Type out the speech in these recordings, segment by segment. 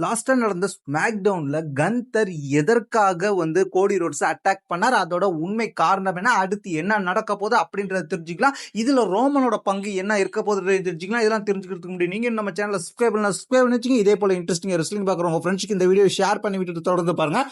லாஸ்டா நடந்த ஸ்மாக் டவுன்ல கந்தர் எதற்காக கோடி ரோட்ஸ் அட்டாக் பண்ணார், அதோட உண்மை காரணம் என்ன, அடுத்து என்ன நடக்க போகுது அப்படின்றத தெரிஞ்சுக்கலாம். இதுல ரோமனோட பங்கு என்ன இருக்க போகுது தெரிஞ்சுக்கலாம். இதெல்லாம் தெரிஞ்சுக்கிறதுக்கு முடியும். நீங்க நம்ம சேனலை சப்ஸ்கிரைப் பண்ணி வச்சுங்க. இதே போல இன்ட்ரெஸ்டிங் ரெஸ்லிங் பார்க்குற உங்க ஃப்ரெண்ட்ஸ்க்கு இந்த வீடியோ ஷேர் பண்ணி விட்டுட்டு தொடர்ந்து பாருங்க.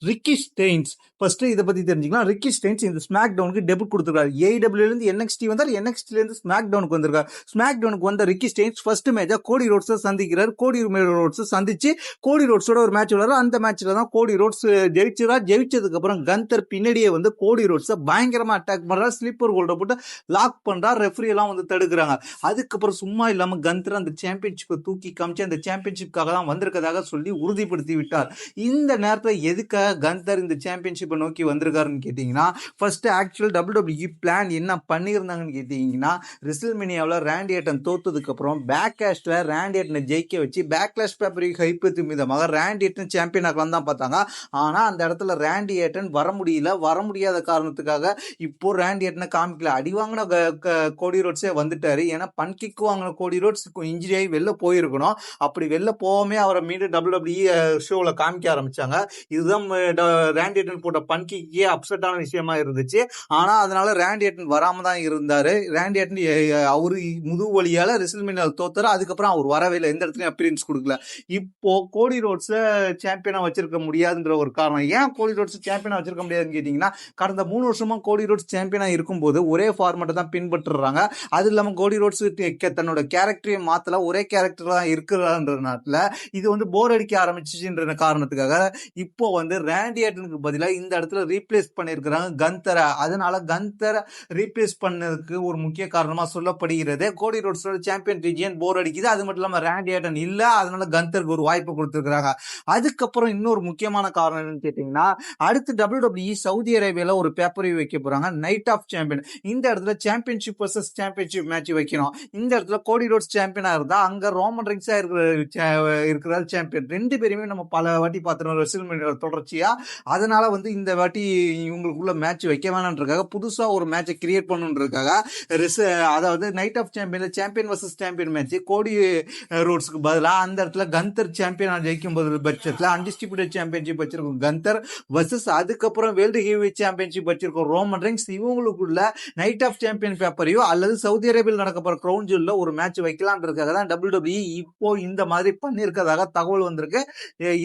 ரிக்கி ஸ்டெயின்ஸ் ஃபர்ஸ்ட் இதை பத்தி தெரிஞ்சுக்கலாம். ரிக்கி ஸ்டெயின்ஸ் இந்த ஸ்மாக் டவுனுக்கு டெபியூட் கொடுத்துருக்காரு. ஏடபிள்யூல இருந்து என்எக்ஸ்டி வந்தார், என்எக்ஸ்டில இருந்து ஸ்மாக் டவுனுக்கு வந்திருக்காரு. ஸ்மாக் டவுனுக்கு வந்த ரிக்கி ஸ்டெயின்ஸ் ஃபர்ஸ்ட் மேட்சா கோடி ரோட்ஸ் சந்திக்கிறார். கோடி ரோட்ஸ் சந்திச்சு கோடி ரோட்ஸோட ஒரு மேட்ச் விளையாடுற. அந்த மேட்ச்ல தான் கோடி ரோட்ஸ் ஜெயிச்சதுக்கு அப்புறம் கந்தர் பின்னாடியே கோடி ரோட்ஸை பயங்கரமா அட்டாக் பண்றாரு. ஸ்லீப்பர் ஹோல்ட போட்டு லாக் பண்றாரு. ரெஃபரி எல்லாம் தடுக்கிறாங்க. அதுக்கப்புறம் சும்மா இல்லாம கந்தர் அந்த சாம்பியன்ஷிப்பை தூக்கி காமிச்சு அந்த சாம்பியன்ஷிப்காக தான் வந்திருக்கதாக சொல்லி உறுதிப்படுத்தி விட்டார். இந்த நேரத்தில் எதுக்காக கந்தர் இந்த சாம்பியன்ஷிப்பை நோக்கி வந்திருக்காருன்னு கேட்டீங்கன்னா, ஃபர்ஸ்ட் ஆக்சுவல் WWE பிளான் என்ன பண்ணியிருந்தாங்கன்னு கேட்டீங்கன்னா, ரெஸ்ல்மேனியாவில் ராண்டி ஆர்டன் தோத்ததுக்கு அப்புறம் பேக்லாஷ்ல ராண்டி ஆர்டனை ஜெயிக்க வச்சு பேக்லாஷ் பேப்பரை கைப்பற்றும் விதமாக ராண்டி ஆர்டன் சாம்பியன் ஆகலாம் தான் பார்த்தாங்க. ஆனா அந்த இடத்துல ராண்டி ஆர்டன் வர முடியாத காரணத்துக்காக இப்போ ராண்டி ஆர்டனை காமிக்கல. அடி வாங்கின கோடி ரோட்ஸே வந்துட்டாரு. ஏன்னா பன்கிக்கு வாங்கின கோடி ரோட்ஸ் இன்ஜுரி ஆகி வெளில போயிருக்கணும். அப்படி வெளில போகாமே அவரை மீண்டும் WWE ஷோவில் காமிக்க ஆரம்பிச்சாங்க. இதுதான் ராண்டி ஆர்டன் போட்ட பன்கிக்கே அப்செட்டான விஷயமா இருந்துச்சு. ஆனா அதனால ராண்டி ஆர்டன் வராம தான் இருந்தாரு. ராண்டி ஆர்டன் அவரு முதுகு வலியால ரெஸ்ல்மேனியாவில் தோத்தாரு. அதுக்கப்புறம் அவர் வரவே இல்லை, எந்த இடத்துலயும் அப்பியரன்ஸ் கொடுக்கல. இப்போ கோடி ரோட்ஸ சாம்பியனா வச்சிருக்க முடியாதுன்ற ஒரு காரணம். ஏன் கோடி ரோட்ஸ் சாம்பியனா வச்சிருக்க முடியாதுன்னு கேட்டீங்கன்னா, கடந்த 3 வருஷமா கோடி ரோட்ஸ் சாம்பியனா இருக்கும்போது ஒரே ஃபார்மேட்டை தான் பின்பற்றுறாங்க. அது இல்லாம கோடி ரோட்ஸ் தன்னோட கேரக்டரையும் மாத்தல, ஒரே கேரக்டர் தான் இருக்கிறதுனால இது போர் அடிக்க ஆரம்பிச்சுன்ற காரணத்துக்காக இப்போ ராண்டி ஆர்டனுக்கு பதிலாக இந்த இடத்துல ரீப்ளேஸ் பண்ணியிருக்கிறாங்க கந்தரை. அதனால கந்தரை ரீப்ளேஸ் பண்ணதுக்கு ஒரு முக்கிய காரணமா சொல்லப்படுகிறது. கோடி ரோட்ஸோட சாம்பியன் ரீஜியன் போர் அடிக்குது. அது மட்டும் இல்லாம ராண்டி ஆர்டன் இல்ல, அதனால கந்தருக்கு ஒரு வாய்ப்பு கொடுத்துருக்காங்க. அதுக்கப்புறம் இன்னொரு முக்கியமான காரணம் என்னன்னு கேட்டீங்கன்னா, அடுத்து WWE சவுதி அரேபியால ஒரு பேப்பர் வைக்க போறாங்க, நைட் ஆஃப் சாம்பியன். இந்த இடத்துல சாம்பியன்ஷிப் வர்சஸ் சாம்பியன்ஷிப் மேட்ச் வைக்கணும். இந்த இடத்துல கோடி ரோட்ஸ் சாம்பியனா இருந்தா அங்க ரோமன் ரிங்ஸா இருக்கிற சாம்பியன். ரெண்டு பேருமே நம்ம பல வாட்டி பார்த்துருவோம் ரெஸ்ல்மேனியா தொடர்ச்சியா. அதனால இந்த வாட்டி இவங்களுக்குள்ள மேட்ச் வைக்க வேணான்றதுக்காக புதுசா ஒரு மேட்சை கிரியேட் பண்ணுன்றதுக்காக அதாவது night of champion champion versus champion match Cody ரோட்ஸ்க்கு பதிலாக அந்த இடத்துல கந்தர் சாம்பியன் ஜெயிக்கும் போது பட்சத்தில் அன்டிஸ்ட்ரிபியூட்டட் சாம்பியன்ஷிப் வச்சிருக்கும் கந்தர் வர்சஸ் அதுக்கப்புறம் வேர்ல்டு ஹெவிவெயிட் சாம்பியன்ஷிப் வச்சிருக்கும் ரோமன் ரிங்ஸ். இவங்களுக்குள்ள நைட் ஆஃப் சாம்பியன் பேப்பரையோ அல்லது சவுதி அரேபியாவில் நடக்க போற கிரவுன் ஜுவல்ல ஒரு மேட்ச் வைக்கலான்றதுக்காக தான் WWE இப்போ இந்த மாதிரி பண்ணியிருக்கிறதாக தகவல் வந்திருக்கு.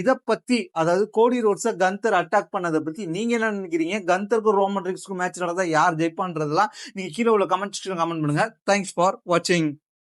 இதை பத்தி அதாவது கோடி ரோட்ஸை கந்தர் அட்டாக் பண்ணதை பத்தி நீங்க என்ன நினைக்கிறீங்க? கந்தருக்கும் ரோமன் ரிங்ஸ்க்கும் மேட்ச் நடந்தா யார் ஜெயிப்பான்றதெல்லாம் நீங்க கீழே உள்ள கமெண்ட் பண்ணுங்க. தேங்க்ஸ் ஃபார் வாட்சிங்.